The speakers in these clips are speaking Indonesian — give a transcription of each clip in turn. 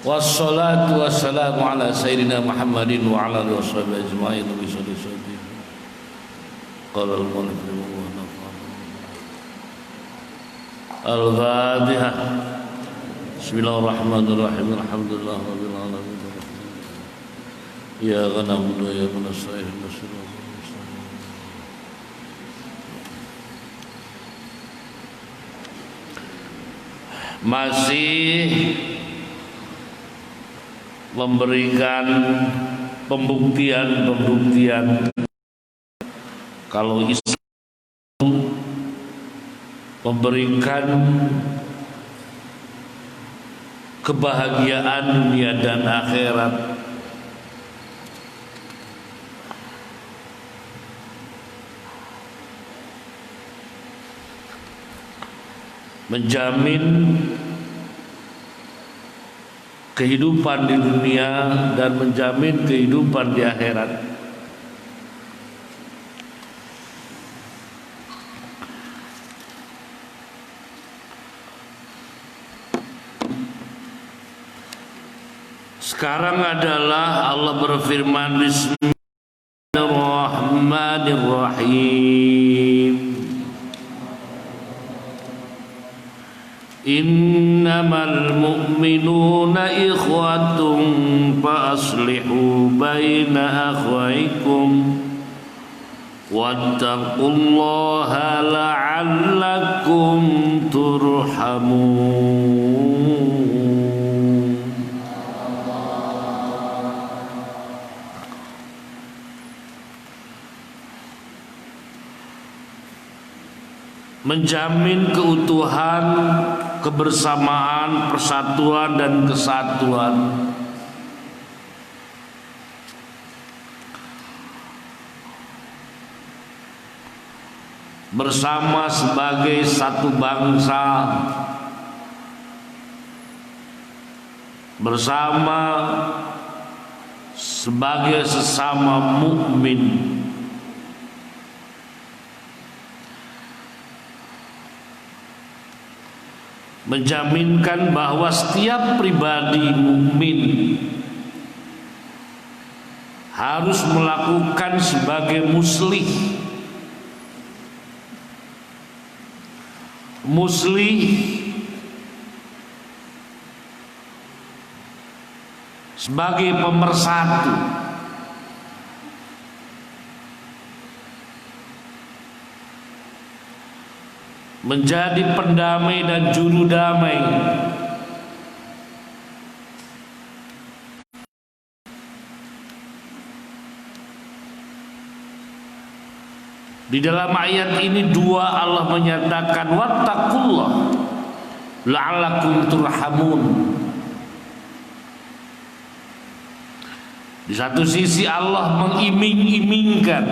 Wassalatu wassalamu ala sayyidina Muhammadin wa ala alihi washabihi ajma'in bi sallallahu qala al-mulk al-Fatiha. Bismillahirrahmanirrahim. Alhamdulillah rabbil alamin. Ya na'budu wa ya nasta'in. Masih memberikan pembuktian kalau Islam memberikan kebahagiaan dunia dan akhirat, menjamin kehidupan di dunia dan menjamin kehidupan di akhirat. Sekarang adalah Allah berfirman, Bismillahirrahmanirrahim. Innamal mu'minuna ikhwatun fa aslihu baina akhwaykum wattaqullaha la'allakum turhamun. Menjamin keutuhan, kebersamaan, persatuan dan kesatuan. Bersama sebagai satu bangsa, bersama sebagai sesama mukmin. Menjaminkan bahwa setiap pribadi mukmin harus melakukan sebagai muslih sebagai pemersatu, menjadi pendamai dan juru damai, di dalam ayat ini dua Allah menyatakan wattaqullah la'allakum turhamun. Di satu sisi Allah mengiming-imingkan,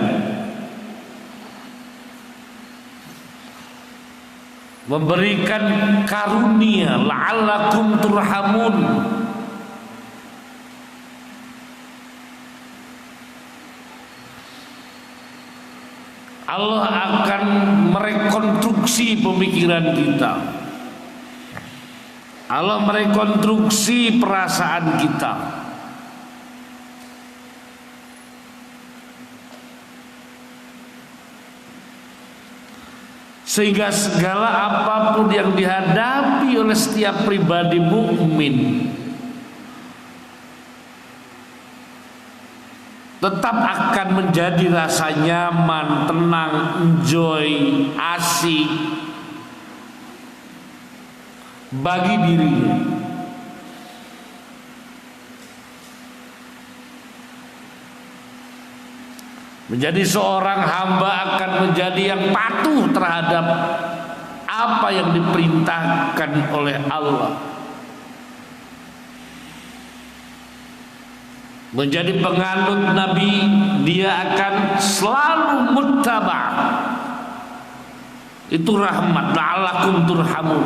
memberikan karunia la'allakum turhamun, Allah akan merekonstruksi pemikiran kita, Allah merekonstruksi perasaan kita, sehingga segala apapun yang dihadapi oleh setiap pribadi mukmin tetap akan menjadi rasa nyaman, tenang, enjoy, asik bagi dirinya. Menjadi seorang hamba akan menjadi yang patuh terhadap apa yang diperintahkan oleh Allah. menjadi penganut Nabi, dia akan selalu muttaba. Itu rahmat, la'allakum turhamun.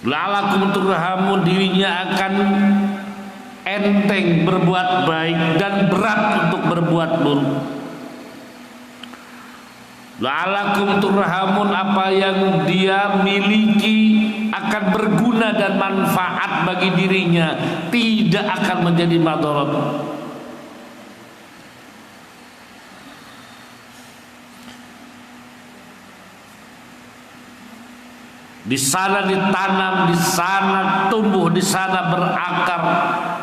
La'allakum turhamun, dirinya akan enteng berbuat baik dan berat untuk berbuat buruk. La'allakum turhamun, apa yang dia miliki akan berguna dan manfaat bagi dirinya, tidak akan menjadi madarat. Di sana ditanam, di sana tumbuh, di sana berakar,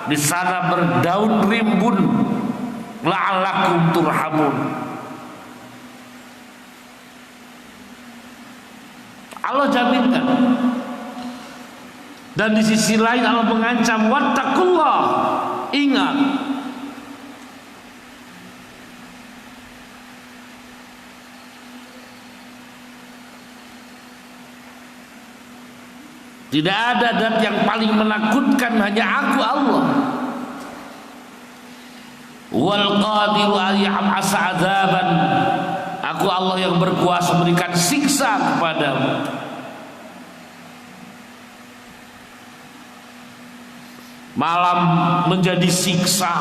di sana berdaun rimbun. La'allakum turhamun. Allah jaminkan. Dan di sisi lain Allah mengancam, wattaqullah, ingat. Tidak ada zat yang paling menakutkan, hanya aku Allah. Wal qadiru ya'asa adzaban. Aku Allah yang berkuasa memberikan siksa kepadamu. Malam menjadi siksa,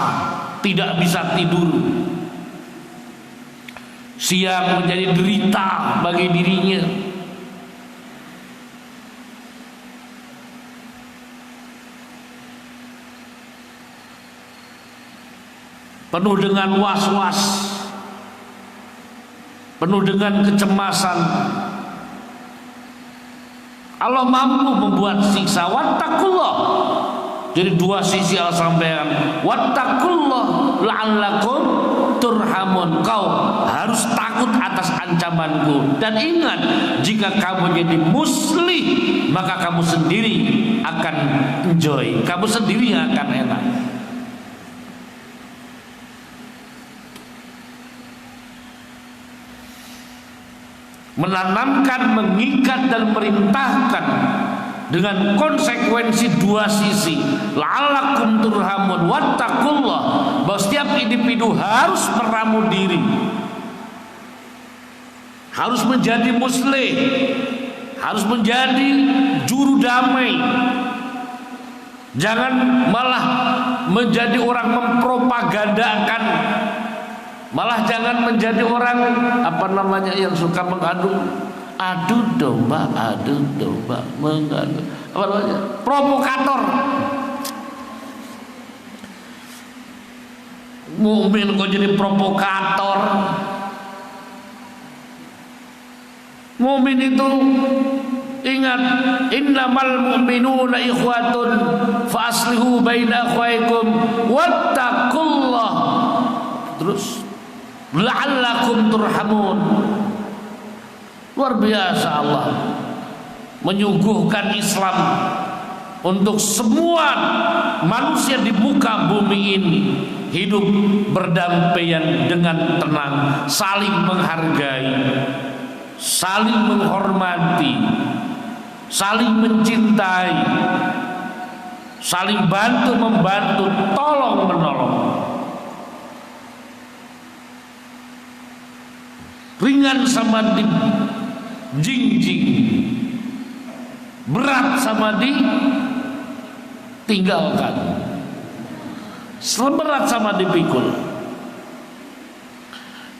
tidak bisa tidur. Siang menjadi derita bagi dirinya. Penuh dengan was-was, penuh dengan kecemasan. Allah mampu membuat siksa. Wattaqullah. Jadi dua sisi Allah sampaikan. Wattaqullah la'allakum turhamun. Kau harus takut atas ancamanku. Dan ingat, jika kamu jadi muslih, maka kamu sendiri akan enjoy. Kamu sendiri akan enak. Menanamkan, mengikat dan merintahkan dengan konsekuensi dua sisi. La'allakum turhamun, wattaqullah, bahwa setiap individu harus meramu diri, harus menjadi muslih, harus menjadi juru damai. Jangan malah menjadi orang mempropagandakan, malah jangan menjadi orang yang suka mengadu domba, mengadu provokator. Mukmin kok jadi provokator? Mukmin itu ingat, innamal mu'minuna ikhwatun fa aslihu baina akhwaikum wattaqullah. Terus la'allakum turhamun. Luar biasa Allah menyuguhkan Islam untuk semua manusia di muka bumi ini hidup berdampingan dengan tenang, saling menghargai, saling menghormati, saling mencintai, saling bantu membantu, tolong menolong. Ringan sama dijingjing, berat sama ditinggalkan, berat sama dipikul.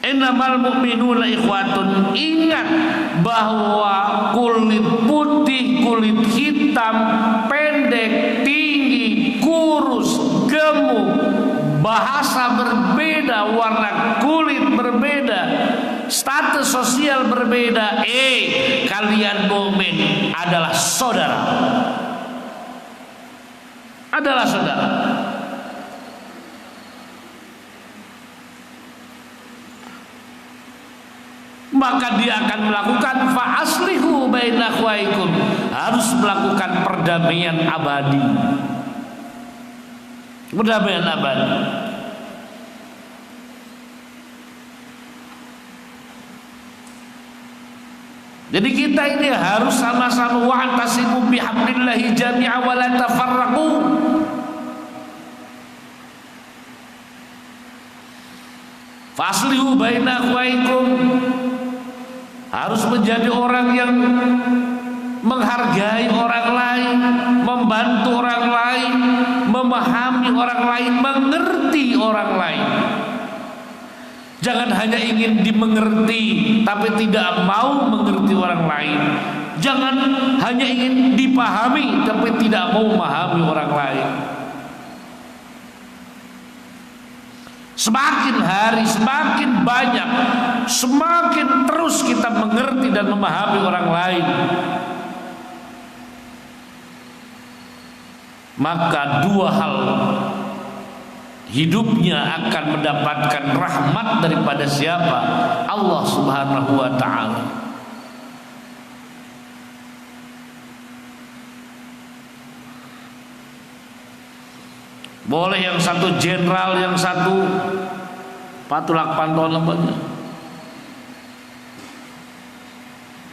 Innamal mu'minuna ikhwatun. Ingat bahwa kulit putih, kulit hitam, pendek, tinggi, kurus, gemuk, bahasa berbeda, warna kulit berbeda, status sosial berbeda, kalian mukmin adalah saudara. Adalah saudara. Maka dia akan melakukan fa aslihu baina akhwaikum, harus melakukan perdamaian abadi. Perdamaian abadi. Jadi kita ini harus sama-sama wa'tasimu bihablillahi jami'a wa la tafarraqu. Faslihu baina akhwaikum. Harus menjadi orang yang menghargai orang lain, membantu orang lain, memahami orang lain, mengerti orang lain. Jangan hanya ingin dimengerti tapi tidak mau mengerti orang lain. Jangan hanya ingin dipahami tapi tidak mau memahami orang lain. Semakin hari semakin banyak, semakin terus kita mengerti dan memahami orang lain, maka dua hal hidupnya akan mendapatkan rahmat daripada siapa? Allah Subhanahu wa ta'ala. Boleh yang satu jenderal, yang satu patulak pantauan lembaga,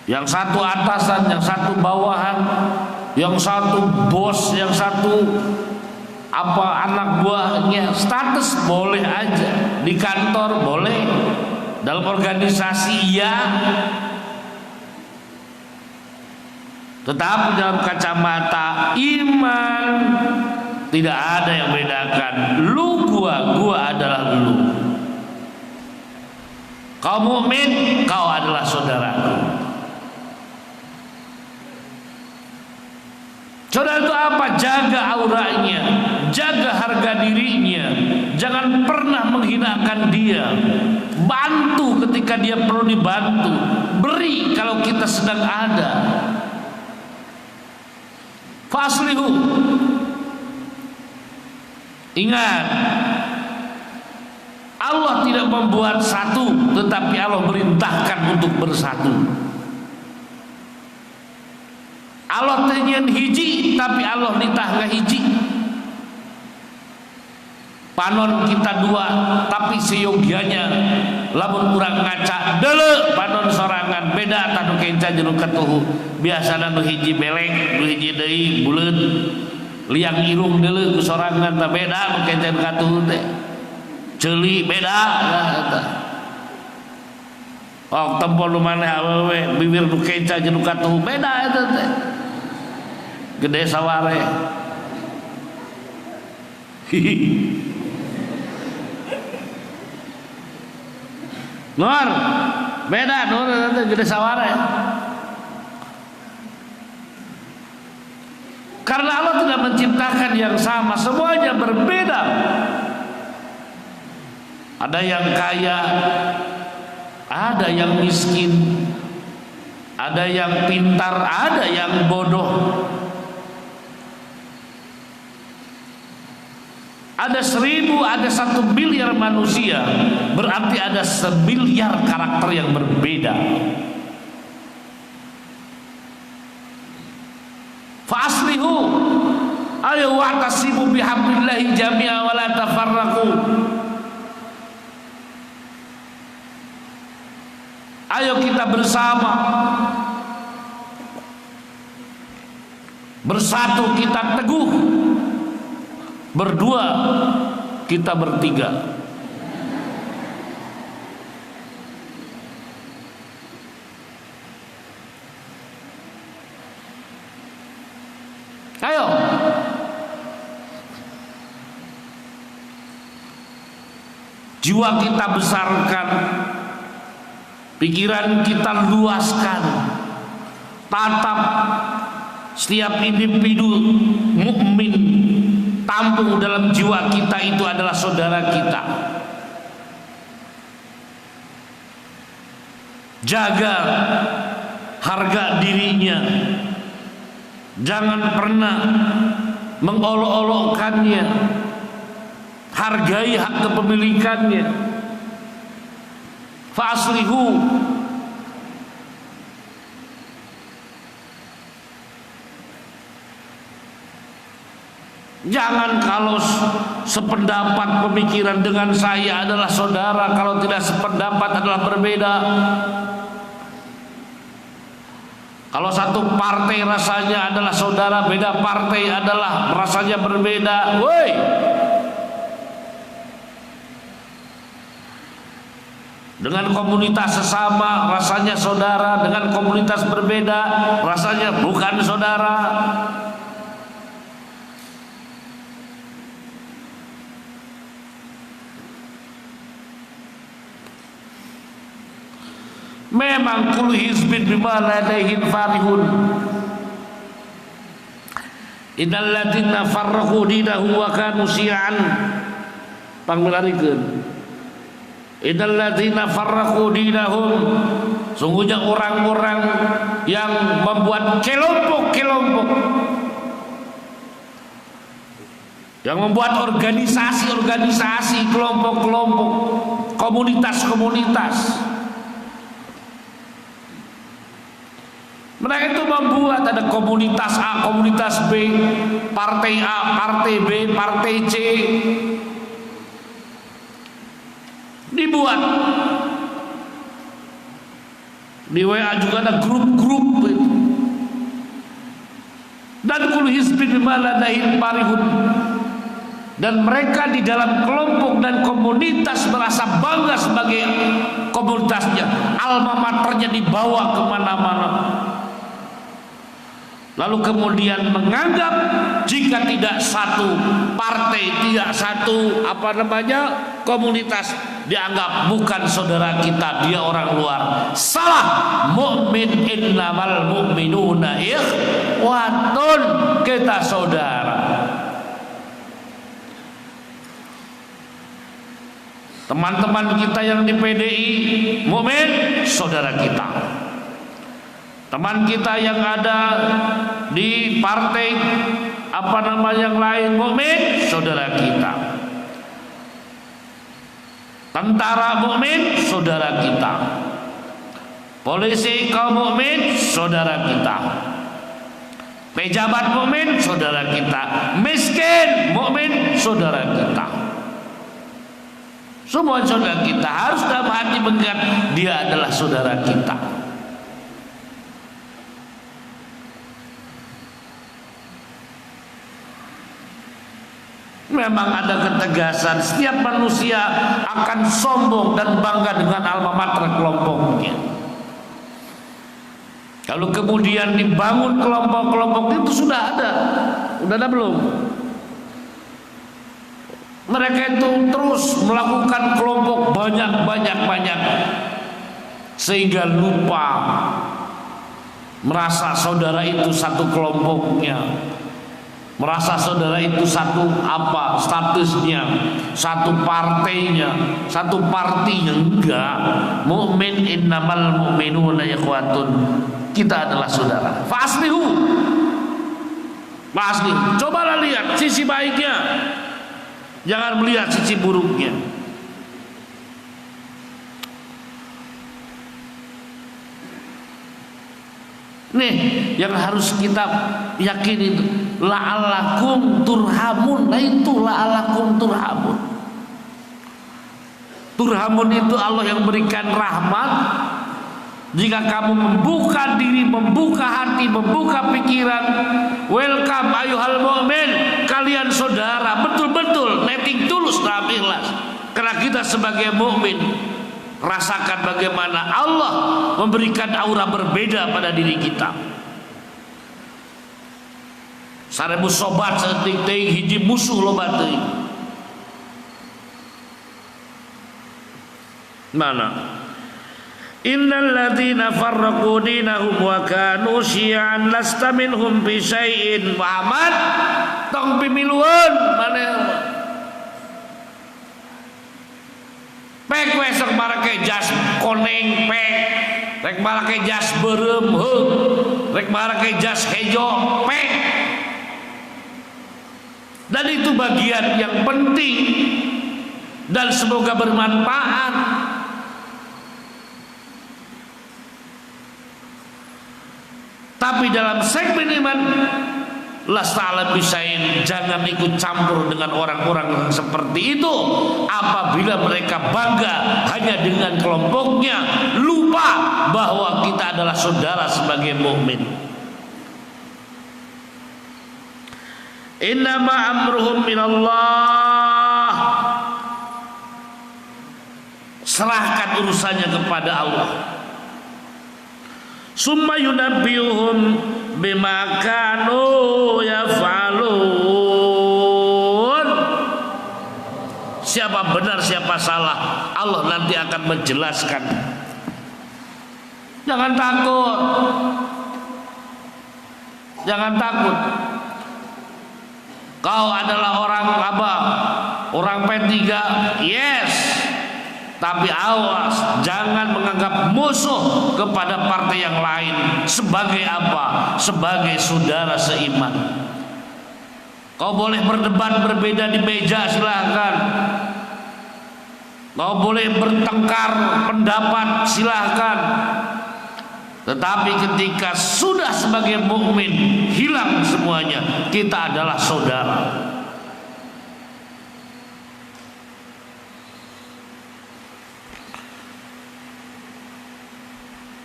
yang satu atasan, yang satu bawahan, yang satu bos, yang satu anak buahnya. Status boleh aja, di kantor boleh, dalam organisasi ya, tetapi dalam kacamata iman tidak ada yang bedakan. Lu gua adalah lu. Kau mukmin, kau adalah saudaraku. Saudara itu apa? Jaga auranya, jaga harga dirinya. Jangan pernah menghinakan dia. Bantu ketika dia perlu dibantu. Beri kalau kita sedang ada. Faslihu. Ingat, Allah tidak membuat satu, tetapi Allah merintahkan untuk bersatu. Allah tenyen hiji, tapi Allah nitah hiji. Panon kita dua, tapi seyogianya lamun kurang ngaca dele panon sorangan beda tanu kenca jeung katuhu. Biasana nu hiji belek, nu hiji deui buleut. Liang irung dulu kusorangan tak beda mungkin katuh teh celi beda lah. Oh tempol lu mana awewe bibir nu kenca jeung katuh beda eta teh gede saware. Nur beda nur gede saware. Karena Allah tidak menciptakan yang sama, semuanya berbeda. Ada yang kaya, ada yang miskin, ada yang pintar, ada yang bodoh. Ada 1000, ada 1 miliar manusia, berarti ada 1 miliar karakter yang berbeda. Fa'aslihu, ayo wa'tasimu bihablillahi jami'a wa la tafarraqu. Ayo kita bersama, bersatu kita teguh, berdua kita bertiga. Ayo, jiwa kita besarkan, pikiran kita luaskan, tatap setiap individu mukmin, tampung dalam jiwa kita itu adalah saudara kita. Jaga harga dirinya. Jangan pernah mengolok-olokkannya. Hargai hak kepemilikannya. Fa'aslihu. Jangan kalau sependapat pemikiran dengan saya adalah saudara, kalau tidak sependapat adalah berbeda. Kalau satu partai rasanya adalah saudara, beda partai adalah rasanya berbeda. Woi, dengan komunitas sesama rasanya saudara, dengan komunitas berbeda rasanya bukan saudara. Memang kullu hizbin bima ladaihim farihun. Innal ladzina farraqu dinahum wa kanu syi'an. Panglarikeun. Innal ladzina farraqu dinahum, sungguhnya orang-orang yang membuat kelompok-kelompok, yang membuat organisasi-organisasi, kelompok-kelompok, komunitas-komunitas. Mereka itu membuat ada komunitas A, komunitas B, partai A, partai B, partai C. Dibuat. Di WA juga ada grup-grup itu. Dan kullu hizbin bima ladaihim farihun. Dan mereka di dalam kelompok dan komunitas merasa bangga sebagai komunitasnya. Alma maternya dibawa kemana-mana. Lalu kemudian menganggap jika tidak satu partai, tidak satu komunitas, dianggap bukan saudara kita, dia orang luar. Salah. Mukmin innamal mu'minuna ikhwatun, kita saudara. Teman-teman kita yang di PDI mukmin, saudara kita. Teman kita yang ada di partai yang lain mukmin, saudara kita. Tentara mukmin, saudara kita. Polisi kaum mukmin, saudara kita. Pejabat mukmin, saudara kita. Miskin mukmin, saudara kita. Semua saudara kita, harus dalam hati mengingat dia adalah saudara kita. Memang ada ketegasan, setiap manusia akan sombong dan bangga dengan alma mater kelompoknya. Kalau kemudian dibangun kelompok-kelompok itu sudah ada belum? Mereka itu terus melakukan kelompok banyak sehingga lupa merasa saudara itu satu kelompoknya. Merasa saudara itu satu statusnya, satu partainya, satu partinya. Enggak. Mukmin innamal mu'minuna ikhwatun. Kita adalah saudara. Fa'aslihu. Cobalah lihat sisi baiknya. Jangan melihat sisi buruknya. Nih yang harus kita yakini, la'alakum turhamun. Nah itu la'alakum turhamun. Turhamun itu Allah yang berikan rahmat. Jika kamu membuka diri, membuka hati, membuka pikiran, welcome ayuhal mu'min, kalian saudara, betul-betul netting tulus dalam ikhlas. Karena kita sebagai mukmin rasakan bagaimana Allah memberikan aura berbeda pada diri kita. Sarebu sobat setik hiji musuh loba teuing. Mana? Innal ladzina farraqu dinahum wa kanu syi'an lasta minhum fi syai'in. Muhammad tong pimilueun maneh. Pek we sok marake jas koneng pek, rek marake jas beureum heug, rek marake jas hejo pek. Dan itu bagian yang penting dan semoga bermanfaat. Tapi dalam segmen iman lasta'ala bisain, jangan ikut campur dengan orang-orang yang seperti itu. Apabila mereka bangga hanya dengan kelompoknya, lupa bahwa kita adalah saudara sebagai mukmin. Innama amruhum minallah, serahkan urusannya kepada Allah. Summa yunabbihum bima kanu yaf'alun. Siapa benar siapa salah, Allah nanti akan menjelaskan. Jangan takut. Jangan takut. Kau adalah orang apa? Orang P3, yes. Tapi awas, jangan menganggap musuh kepada partai yang lain. Sebagai apa? Sebagai saudara seiman. Kau boleh berdebat berbeda di meja, silahkan. Kau boleh bertengkar pendapat, silahkan. Tetapi ketika sudah sebagai mukmin, hilang semuanya. Kita adalah saudara.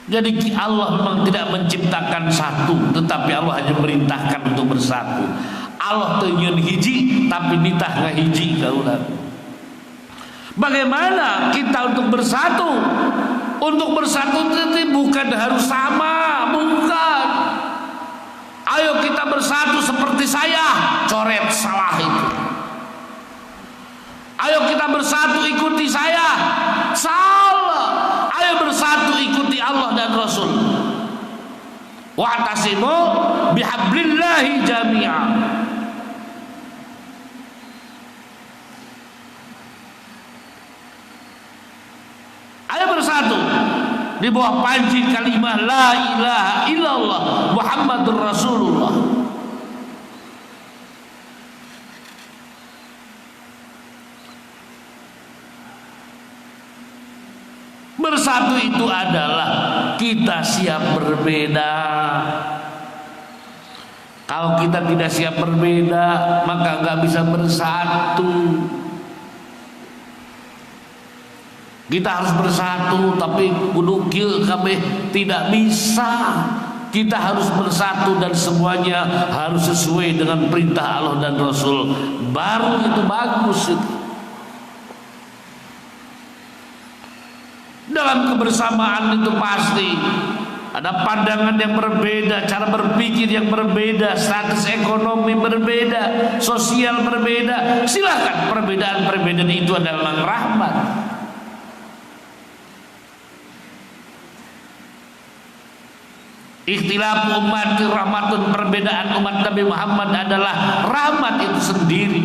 Jadi Allah memang tidak menciptakan satu, tetapi Allah hanya merintahkan untuk bersatu. Allah tenyun hiji, tapi nitah ngahiji kaulah. Bagaimana kita untuk bersatu? Untuk bersatu itu bukan harus sama, bukan. Ayo kita bersatu seperti saya, coret salah itu. Ayo kita bersatu ikuti saya, salah. Ayo bersatu ikuti Allah dan Rasul. Wa'tasimu bihablillahi jami'a. Ayo bersatu di bawah panji kalimah la ilaha illallah Muhammadur Rasulullah. Bersatu itu adalah kita siap berbeda. Kalau kita tidak siap berbeda, maka nggak bisa bersatu. Kita harus bersatu, tapi kudu kieu kabeh tidak bisa. Kita harus bersatu dan semuanya harus sesuai dengan perintah Allah dan Rasul. Baru itu bagus itu. Dalam kebersamaan itu pasti ada pandangan yang berbeda, cara berpikir yang berbeda, status ekonomi berbeda, sosial berbeda. Silakan, perbedaan-perbedaan itu adalah rahmat. Ikhtilaf umat rahmatun, perbedaan umat Nabi Muhammad adalah rahmat itu sendiri.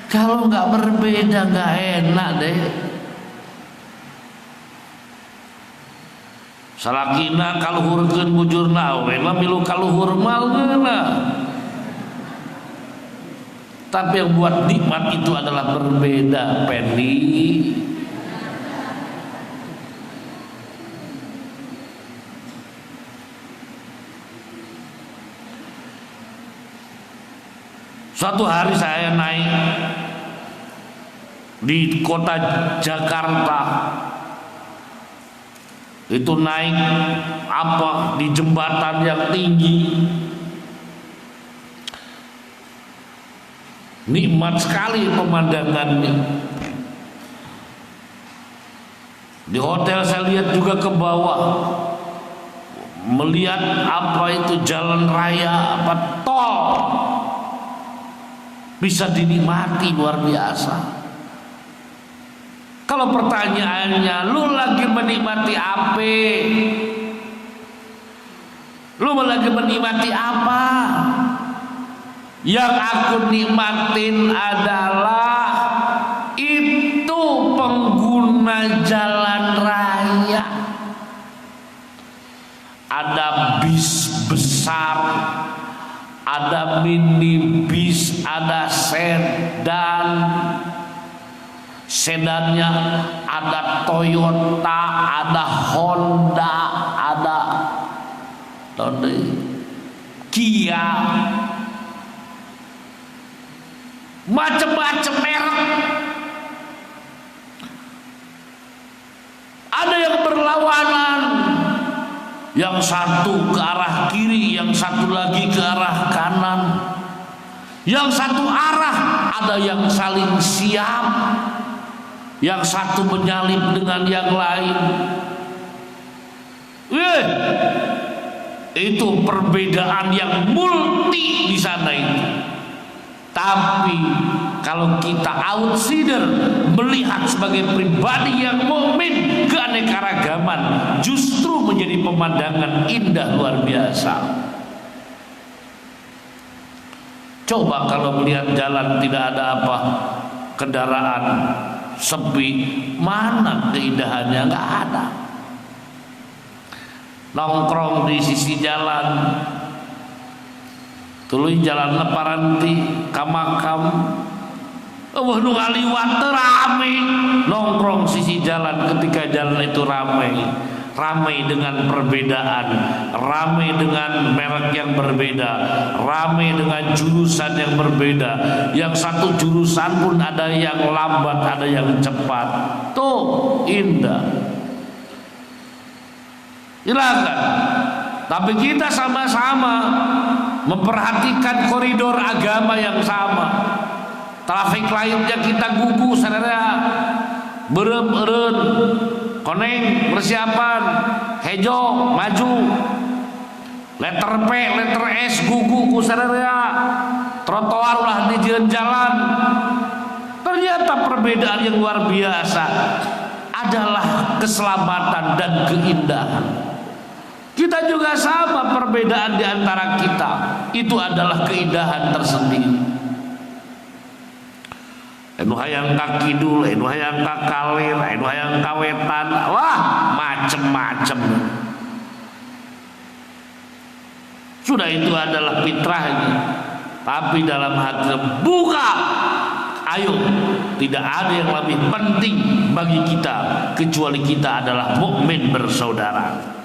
Kalau nggak berbeda nggak enak deh. Salakina kaluhurkeun bujurna we mah milu kaluhur malna. Tapi yang buat nikmat itu adalah berbeda, Pendi. Suatu hari saya naik di kota Jakarta, itu naik apa di jembatan yang tinggi, nikmat sekali pemandangannya. Di hotel saya lihat juga ke bawah, melihat apa itu jalan raya, apa tol, bisa dinikmati luar biasa. Kalau pertanyaannya, lu lagi menikmati apa? Lu lagi menikmati apa? Yang aku nikmatin adalah itu pengguna jalan raya. Ada bis besar, ada minibus, ada sedan. Sedannya ada Toyota, ada Honda, ada Tonde Kia macam-macam merek. Ada yang berlawanan, yang satu ke arah kiri, yang satu lagi ke arah kanan, yang satu arah. Ada yang saling siap, yang satu menyalip dengan yang lain. Itu perbedaan yang multi di sana itu. Tapi kalau kita outsider melihat sebagai pribadi yang mukmin, keanekaragaman justru menjadi pemandangan indah luar biasa. Coba kalau melihat jalan tidak ada apa, kendaraan sepi, mana keindahannya? Nggak ada. Nongkrong di sisi jalan, tuluy jalan leparanti kamakam, nu ngaliwat rame. Nongkrong sisi jalan ketika jalan itu ramai, ramai dengan perbedaan, ramai dengan merek yang berbeda, ramai dengan jurusan yang berbeda. Yang satu jurusan pun ada yang lambat, ada yang cepat. Tuh indah. Silakan. Tapi kita sama-sama memperhatikan koridor agama yang sama. Trafik lainnya kita gugu saudara. Berem eren koneng persiapan hejo maju. Letter P, letter S gugu ku saudara. Trotoar lah di jalan. Ternyata perbedaan yang luar biasa adalah keselamatan dan keindahan. Kita juga sama, perbedaan di antara kita itu adalah keindahan tersendiri. Anu hayang ka kidul, anu hayang ka kalir, anu hayang ka wetan, wah macem-macem. Sudah itu adalah fitrahnya. Tapi dalam hati buka, ayo, tidak ada yang lebih penting bagi kita kecuali kita adalah mukmin bersaudara.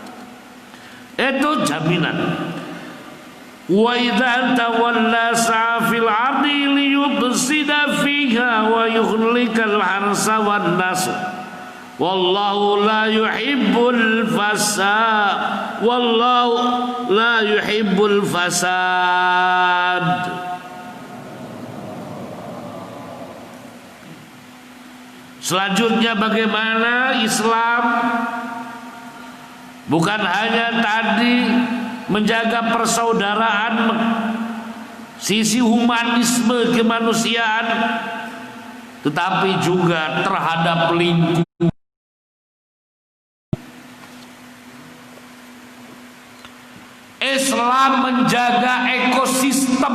Itu jaminan. Wa idza tawalla sa'a fil ardi liyufsida fiha wa yuhlikal harsa wan nas. Wallahu la yuhibbul fasad. Wallahu la yuhibbul fasad. Selanjutnya bagaimana Islam bukan hanya tadi menjaga persaudaraan, sisi humanisme kemanusiaan, tetapi juga terhadap lingkungan. Islam menjaga ekosistem.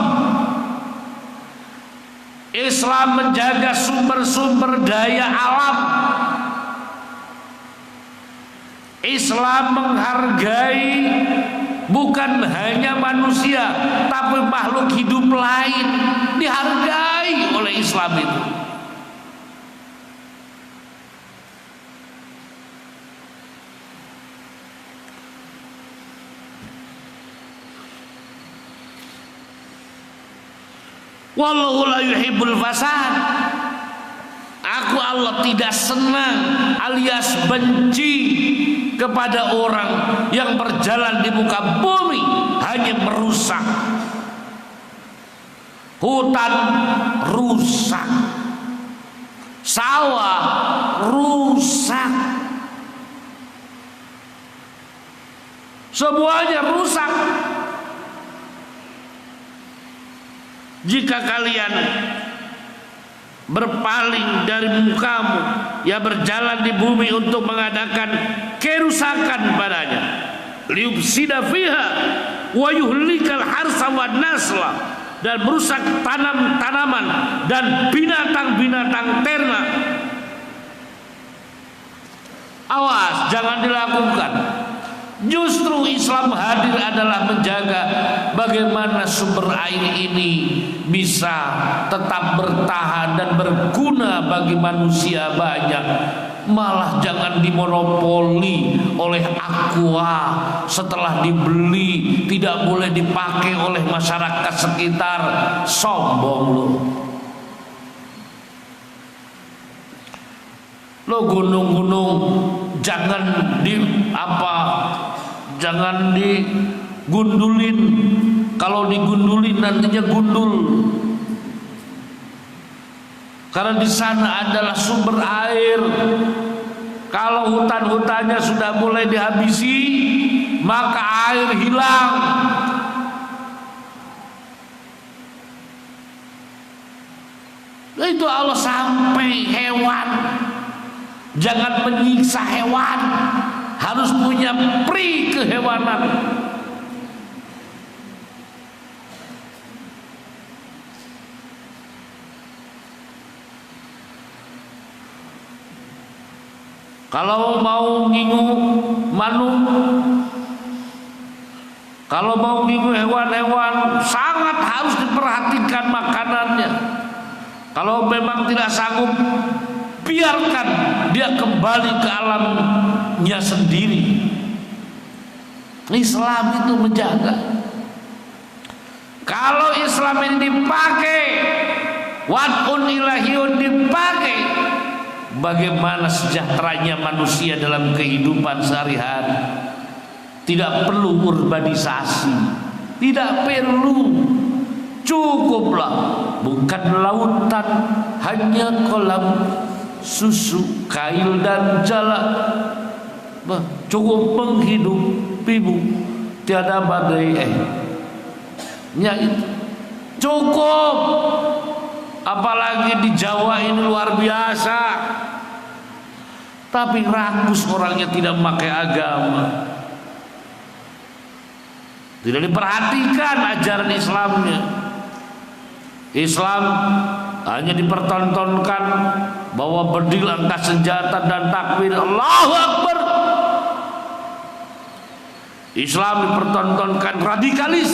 Islam menjaga sumber-sumber daya alam. Islam menghargai bukan hanya manusia, tapi makhluk hidup lain dihargai oleh Islam itu. Wallahu la yuhibbul fasad. Aku Allah tidak senang alias benci kepada orang yang berjalan di muka bumi hanya merusak. Hutan rusak, sawah rusak, semuanya rusak. Jika kalian berpaling dari mukamu, ya berjalan di bumi untuk mengadakan kerusakan padanya, liufsida fiha wa yuhlikal harsa wan nasla, dan merusak tanaman dan binatang-binatang ternak. Awas, jangan dilakukan. Justru Islam hadir adalah menjaga bagaimana sumber air ini bisa tetap bertahan dan berguna bagi manusia banyak. malah jangan dimonopoli oleh Aqua. Setelah dibeli tidak boleh dipakai oleh masyarakat sekitar. Sombong lo gunung-gunung jangan jangan digundulin. Kalau digundulin nantinya gundul. Karena di sana adalah sumber air. Kalau hutan-hutannya sudah mulai dihabisi, maka air hilang. Itu Allah sampai hewan. Jangan menyiksa hewan. Harus punya pri kehewanan. Kalau mau ngingu manuk, kalau mau ngingu hewan-hewan, sangat harus diperhatikan makanannya. Kalau memang tidak sanggup, biarkan dia kembali ke alamnya sendiri. Islam itu menjaga. Kalau Islam ini dipakai, wad'un ilahiyun dipakai, bagaimana sejahteranya manusia dalam kehidupan sehari-hari. Tidak perlu urbanisasi, tidak perlu, cukuplah bukan lautan, hanya kolam susu, kail dan jala. Cukup menghidupimu, tiada badai itu cukup. Apalagi di Jawa ini luar biasa. Tapi rakus orangnya tidak memakai agama, tidak diperhatikan ajaran Islamnya. Islam hanya dipertontonkan bahwa berdiri angkat senjata dan takbir Allahu Akbar. Islam dipertontonkan radikalis.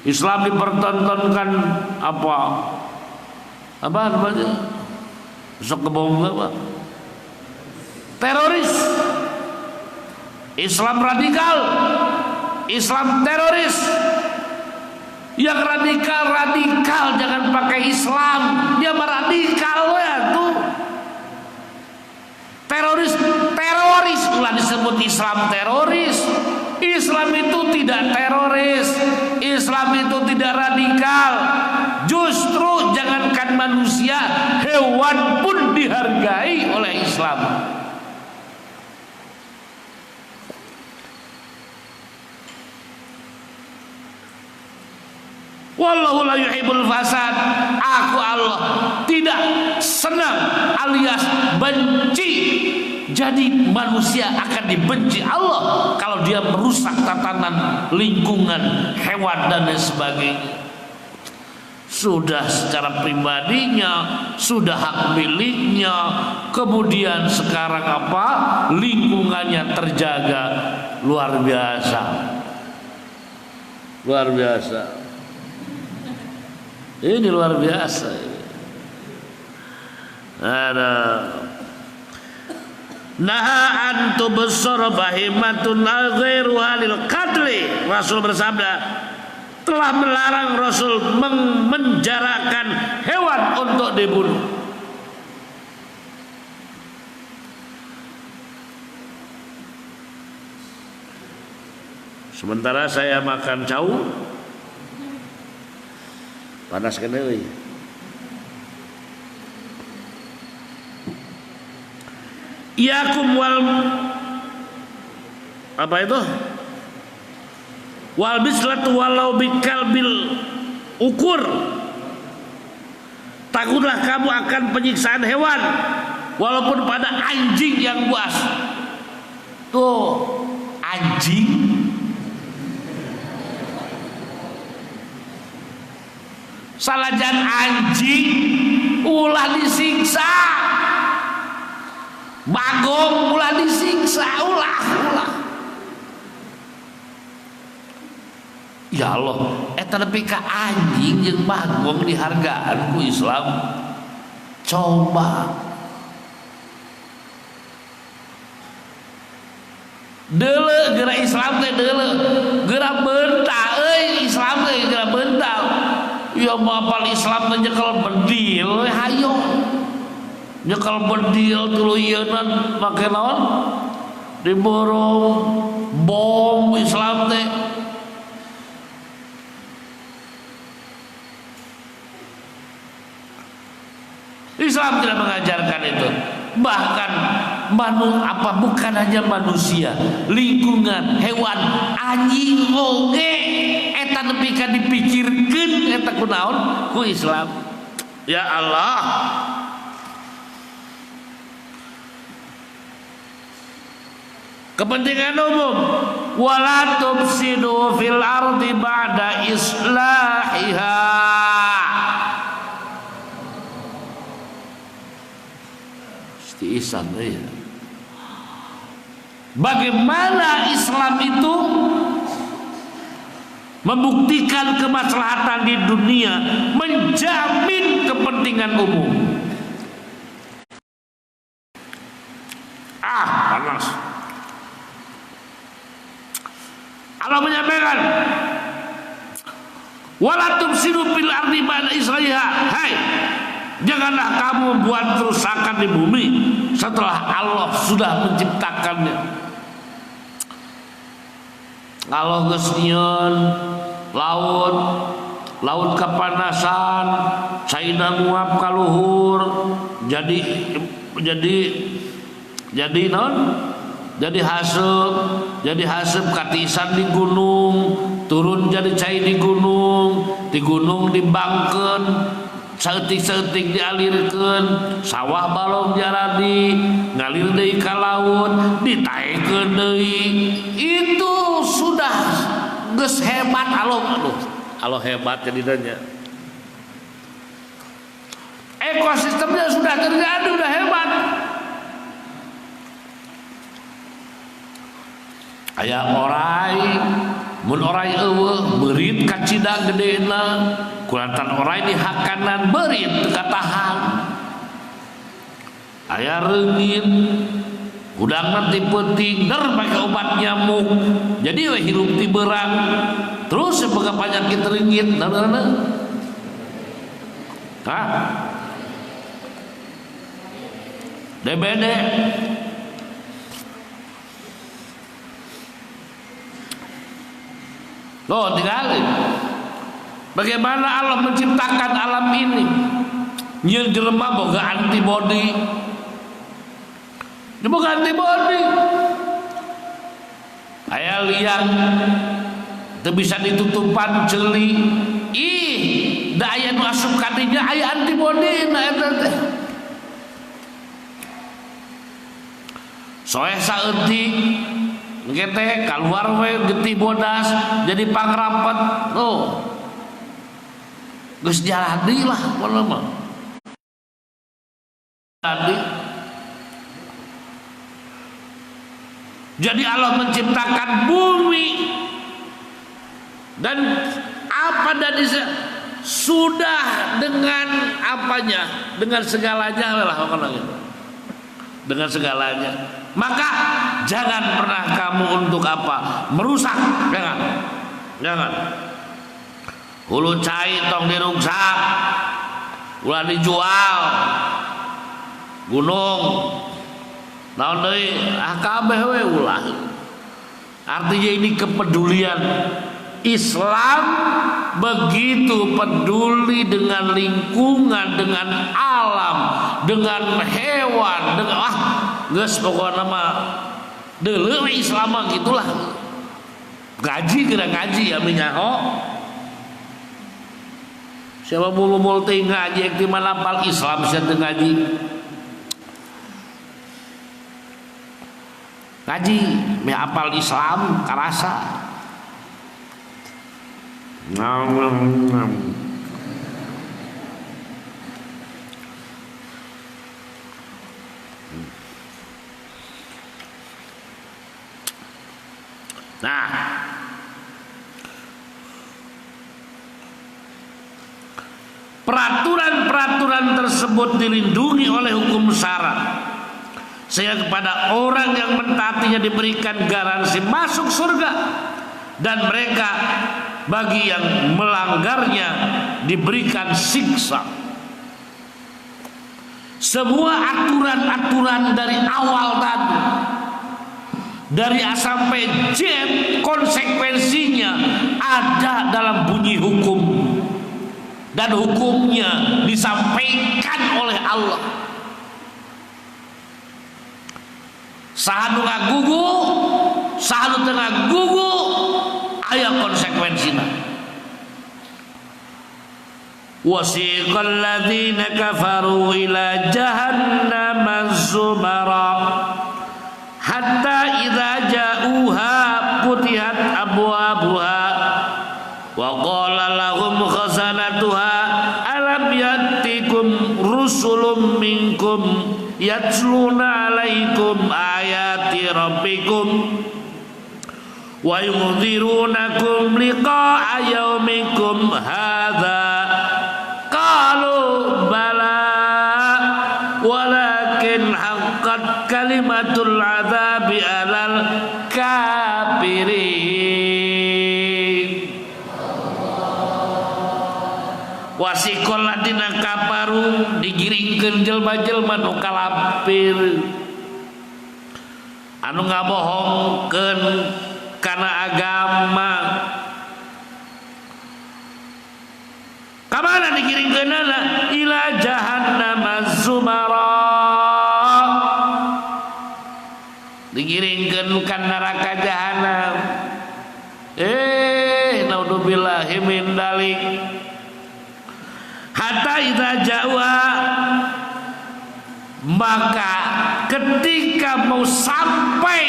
Islam dipertontonkan apa namanya? Besok kebom apa? Teroris. Islam radikal, Islam teroris. Yang radikal jangan pakai Islam, dia radikal ya tuh. Teroris pula disebut Islam teroris. Islam itu tidak teroris, Islam itu tidak radikal. Justru jangankan manusia, hewan pun dihargai oleh Islam. Wallahu la yuhibbul fasad. Aku Allah tidak senang alias benci. Jadi manusia akan dibenci Allah kalau dia merusak tatanan lingkungan, hewan dan lain sebagainya. Sudah secara pribadinya, sudah hak miliknya, kemudian sekarang apa? Lingkungannya terjaga. Luar biasa. Luar biasa. Ini luar biasa. Ada naha an tubsar bahimatun ghairu halil qatli. Rasul bersabda, telah melarang Rasul menjarakan hewan untuk dibunuh. Sementara saya makan cau, panas kena euy. Iyakum wal apa itu? Wal bislatu walau bikalbil ukur. Takutlah kamu akan penyiksaan hewan walaupun pada anjing yang buas. Tuh, anjing salajan anjing ulah disiksa, bagong ulah disiksa, ulah. Ya Allah, eta nepi ka anjing jeung bagong dihargaan ku Islam. Coba Deuleu geura Islam teh deuleu, geura beunta euy Islam teh geura beunta. Ya mapal Islam teh nyekel bedil we hayo. Nyekel bedil tuluyeunna make naon? Diborong bom Islam teh. Islam tidak mengajarkan itu. Bahkan bukan hanya manusia, lingkungan, hewan, anjing oge eta nepi ka dipikirkeun eta kunaon ku Islam. Ya Allah. Kepentingan umum, wala tufsidu fil ardi ba'da islahiha. Isan, ya. Bagaimana Islam itu membuktikan kemaslahatan di dunia, menjamin kepentingan umum. Panas. Allah menyampaikan, wala tufsidu fil ardi ba'da islahiha. Hai, janganlah kamu membuat kerusakan di bumi setelah Allah sudah menciptakannya. Kalau geus nyieun laut kapanasan, caina nguap ka luhur, jadi naon? Jadi haseup katisan di gunung, turun jadi cai di gunung dibangkeun, saeutik-saeutik dialirkeun, sawah balong jaradi, ngalir deui ka laut, ditaekeun deui. Itu sudah geus hebat Allah hebat jadinya. Ekosistemnya sudah terjadi, sudah hebat. Aya orai, mun orai eueuh beurit ka cida gedena, kulantan orai di hakanan beurit teu katahan. Aya reungit, udangna ti peuting der make obat nyamuk. Jadi we hirup ti beurang, terus boga panyakit reungit nareuna. DBD. Loh, tinggalin. Bagaimana Allah menciptakan alam ini? Nyeun jelema boga antibody. Boga antibody. Aya liang teu bisa ditutupan ceuli. Ih, da aya nu asup ka dinya aya antibody na eta teh. Soeh saeutik ngete keluar we getih bodas jadi pangrampet. Geus jaladi lah pokona mah. Jadi Allah menciptakan bumi dan apa dari sudah dengan apanya, dengan segalanya lah pokona gitu. Dengan segalanya. Maka jangan pernah kamu untuk apa? Merusak, jangan. Hulu cai tong diruksak, ulah dijual. Gunung, naon deui? Kabeh we ulah. Artinya ini kepedulian. Islam begitu peduli dengan lingkungan, dengan alam, dengan hewan, dengan geus pokona mah deuleu Islam mah gitulah. Gaji kira ngaji ya minyaho. Siapa mulu-mulu teh ngaji ek di mana apal Islam sia teu ngaji. Ngaji me apal Islam karasa. Nah, peraturan-peraturan tersebut dilindungi oleh hukum syara sehingga kepada orang yang mentaatinya diberikan garansi masuk surga, dan mereka bagi yang melanggarnya diberikan siksa. Semua aturan-aturan dari awal tadi, dari A sampai Z, konsekuensinya ada dalam bunyi hukum, dan hukumnya disampaikan oleh Allah. Sahanu ngagugu, sahanu tengah gugu, aya konsekuensina. Wasiqal ladzina kafaru ila jahannam zumara hatta idza ja'uha futihat abwabuha wa qala lahum khazanatuha alam yatikum rusulun minkum yatluna alaikum ayati rabbikum wa yunzirunakum liqa'a yaumikum hadza qalu bala walakin haqqat kalimatul adzabi alal kafirin. Wasikol ladina kafaru digiringkeun jelma-jelma nu kafir anu ngabohongkeun kana agama. Kamana digiringkeunana? Ila jahannam zumara, digiringkeun ka neraka jahanam. Naudzubillahi min dalik. Hatta idza ja'uha, maka ketika mau sampai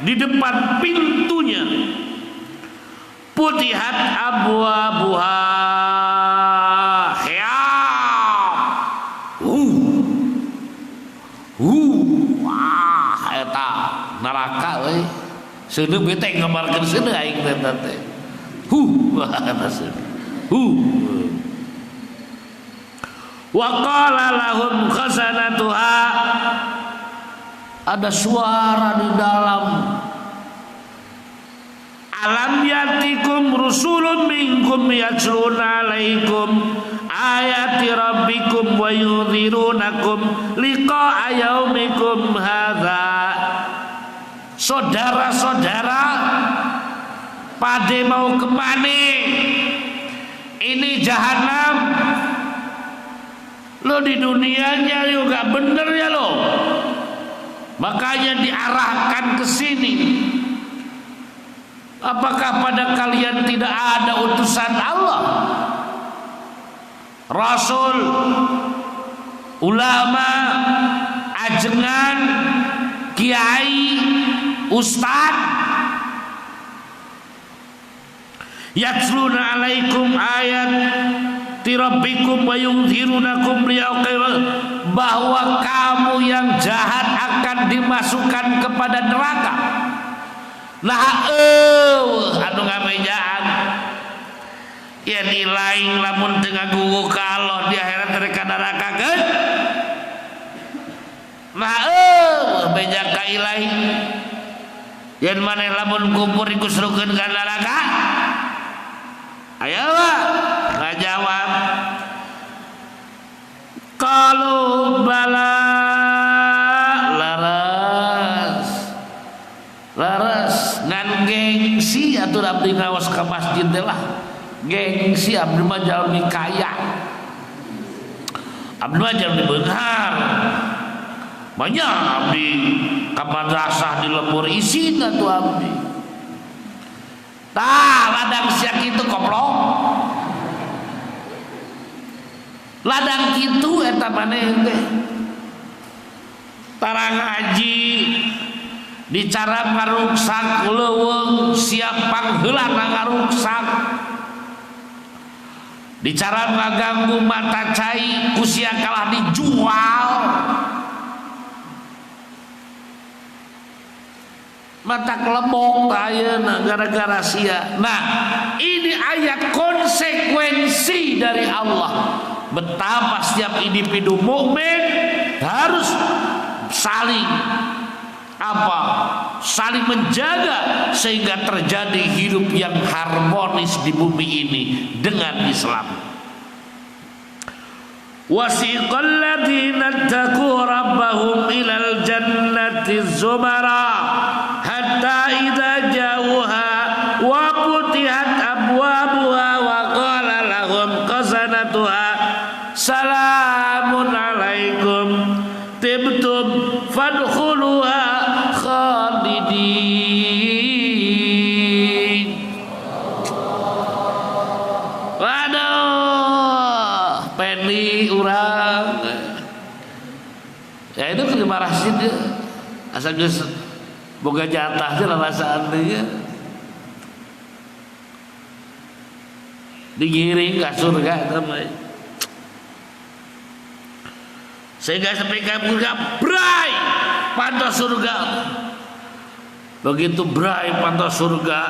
di depan pintunya, putihat abwabuha, wah eta neraka we. Seuneu bete ngamarkeun seuneu aing teh. Wah eta seuneu. Wa qala lahum khazanatuha, ada suara di dalam, alam yatikum rusulun minkum yatluna alaikum ayati rabbikum wa yunzirunakum liqa'a yaumikum hadza. Saudara-saudara, pade mau kemana? Ini jahanam. Lo di dunianya juga bener ya lo, makanya diarahkan ke sini. Apakah pada kalian tidak ada utusan Allah, Rasul, ulama, ajengan, kiai, ustad, yatluna alaikum ayat rabbikum wa yunzirunakum bahwa kamu yang jahat akan dimasukkan kepada neraka. Nah anu ngamejaan yen ilaing lamun teu ngagugu ka Allah di akhirat mereka neraka keun. Nah beja ka ilaing yen maneh lamun kubur dikusrukeun ka neraka. Ayo ngajawab. Kalau bala laras ngan gengsi atur abdi ngawas ka masjid teh lah. Gengsi abdi mah jalmi kaya, abdi mah jalmi beunghar. Banyak abdi ka madrasah di lembur isina tuh abdi. Tah ladang sia kitu koplok. Ladang kitu eta maneh teh. Tara ngaji dicara ngaruksak leuweung siap pangheula ngaruksak. Dicara ngaganggu mata cai ku sia kalah dijual. Mata kelebok ayeuna gara-gara sia. Nah, ini ayat konsekuensi dari Allah. Betapa setiap individu mukmin harus saling apa? Saling menjaga sehingga terjadi hidup yang harmonis di bumi ini dengan Islam. Wasiqal ladzina taqu rabbahum ilal jannati zumara hatta idza jauha wa futihat abwabuha wa qala lahum qasanatuha salamun alaikum tibtum fadkhuluha khalidin. Waduh, peni urang. Ya itu kemarahin dia. Asal geus boga jatah teh rasaan dia. Digiring ke surga teman. Sehingga sampai ke surga bray pantas surga. Begitu bray pantas surga,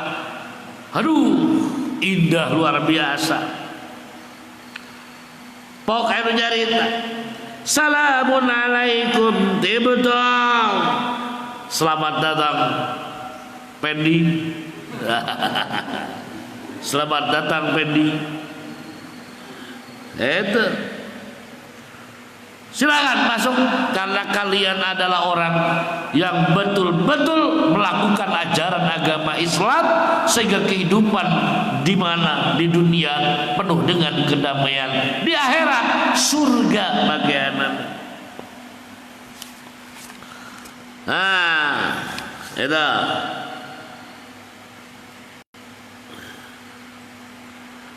aduh indah luar biasa. Pokoknya nyarita salamun alaikum tibtum, selamat datang Pendi. Selamat datang Pendi. Itu silakan masuk karena kalian adalah orang yang betul-betul melakukan ajaran agama Islam sehingga kehidupan di mana di dunia penuh dengan kedamaian, di akhirat surga bagianan. Nah, itu.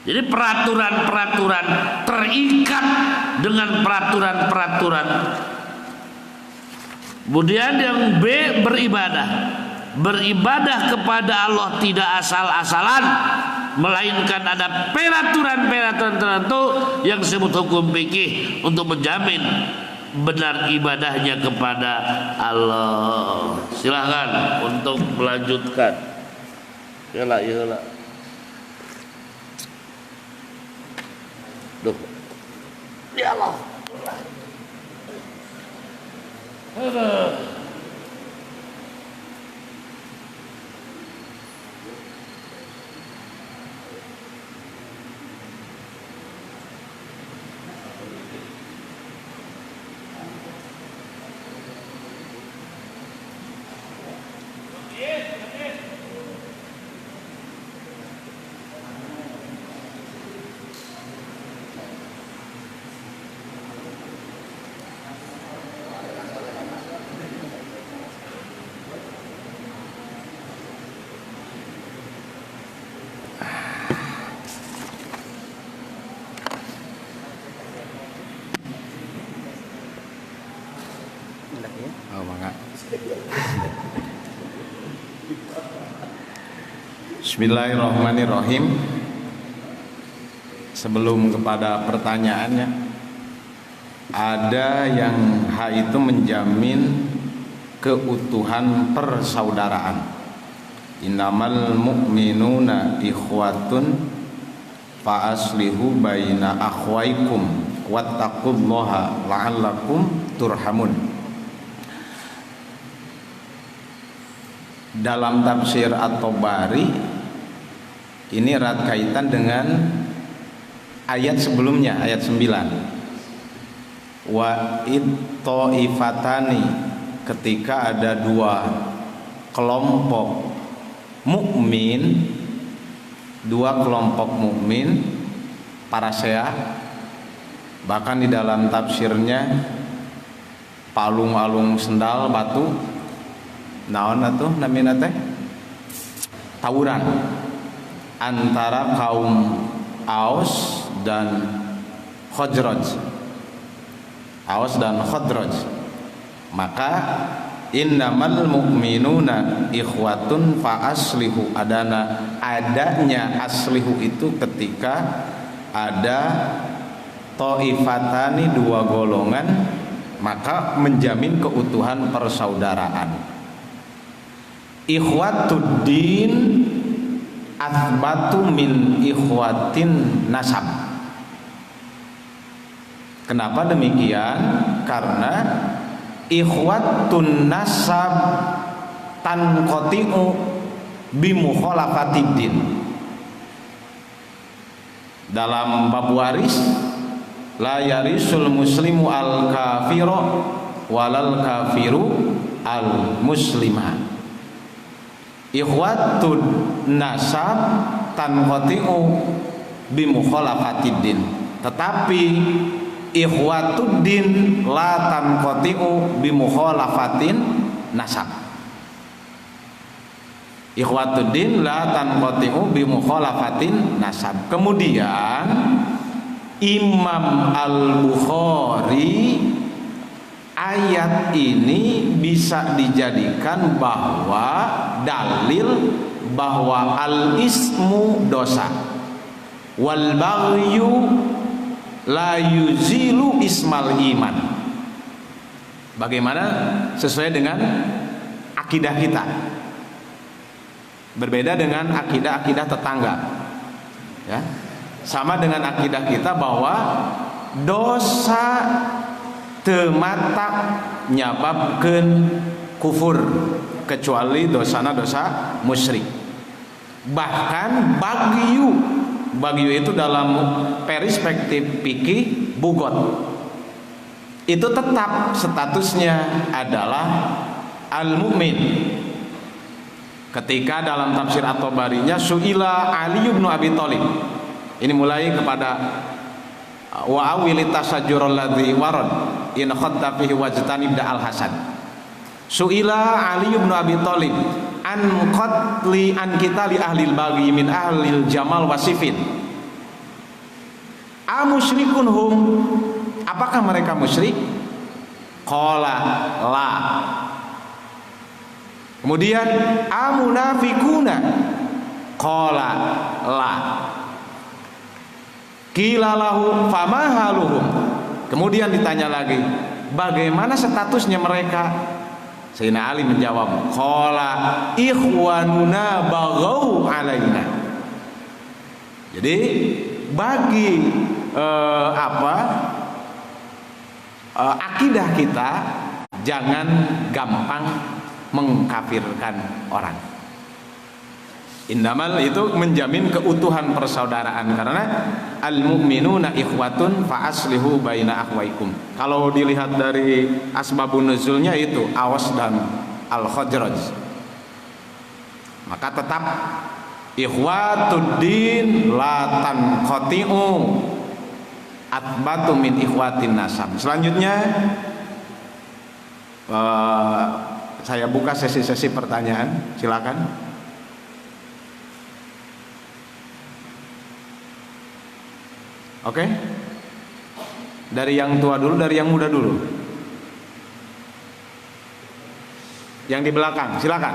Jadi peraturan-peraturan terikat dengan peraturan-peraturan. Kemudian yang B, beribadah. Beribadah kepada Allah tidak asal-asalan, melainkan ada peraturan-peraturan tertentu yang disebut hukum fikih untuk menjamin benar ibadahnya kepada Allah. Silahkan untuk melanjutkan. Yalah, yalah. Duh. Ya Allah. Oh, mangga. Bismillahirrahmanirrahim. Sebelum kepada pertanyaannya, ada yang itu menjamin keutuhan persaudaraan. Innamal mu'minuna ikhwatun fa aslihu baina akhwaikum wattaqullaha la'allakum turhamun. Dalam tafsir At-Tabari ini erat kaitan dengan ayat sebelumnya, ayat 9. Wa ittaifatani, ketika ada dua kelompok mukmin, dua kelompok mukmin para seah, bahkan di dalam tafsirnya palung-alung sendal batu naon atuh namina teh tawuran antara kaum Aus dan Khazraj. Aus dan Khazraj. Maka innamal mu'minuna ikhwatun fa aslihu, adanya aslihu itu ketika ada taifatani, dua golongan, maka menjamin keutuhan persaudaraan. Ikhwatuddin athbatu min ikhwatin nasab. Kenapa demikian? Karena ikhwatun nasab tanqati'u bimukhalafati din. Dalam bab waris, la yarisul muslimu al kafiro walal kafiru al muslima. Ikhwatun nasab tanqati'u bimukhalafati din. Tetapi ikhwatuddin la tanqati'u bimukhalafatin nasab. Ikhwatuddin la tanqati'u bimukhalafatin nasab. Kemudian Imam Al-Bukhari ayat ini bisa dijadikan bahwa dalil bahwa al-ismu dosa wal baghyu la yuzilu ismal iman. Bagaimana? Sesuai dengan akidah kita. Berbeda dengan akidah-akidah tetangga. Ya. Sama dengan akidah kita bahwa dosa teu matak nyababkeun kufur kecuali dosana dosa musyrik. Bahkan bagyu itu dalam perspektif fikih bugot itu tetap statusnya adalah al-mu'min. Ketika dalam tafsir At-Tabarinya su'ila Ali bin Abi Thalib, ini mulai kepada wa awili tasajjurul ladzi warad in khatta fihi wajtanib da al-hasad. Su'ila Ali bin Abi Thalib an qatli an qitali ahlil baghi min ahlil jamal wasifin. Amusyrikun hum, apakah mereka musyrik? Qala la. Kemudian amunafikuna? Qala la. Qila lahu fama haluhum. Kemudian ditanya lagi, bagaimana statusnya mereka? Sayyidina Ali menjawab, qala ikhwanuna baghau alaina. Jadi bagi akidah kita jangan gampang mengkafirkan orang. Innamal itu menjamin keutuhan persaudaraan, karena al-mu'minuna ikhwatun fa aslihu baina akhwaikum. Kalau dilihat dari asbabun nuzulnya itu Awas dan Al-Khazraj, maka tetap ikhwatuddin la tanqati'u atbatu min ikhwatin nasab. Selanjutnya saya buka sesi-sesi pertanyaan, silakan. Oke? Dari yang tua dulu, dari yang muda dulu. Yang di belakang, silakan.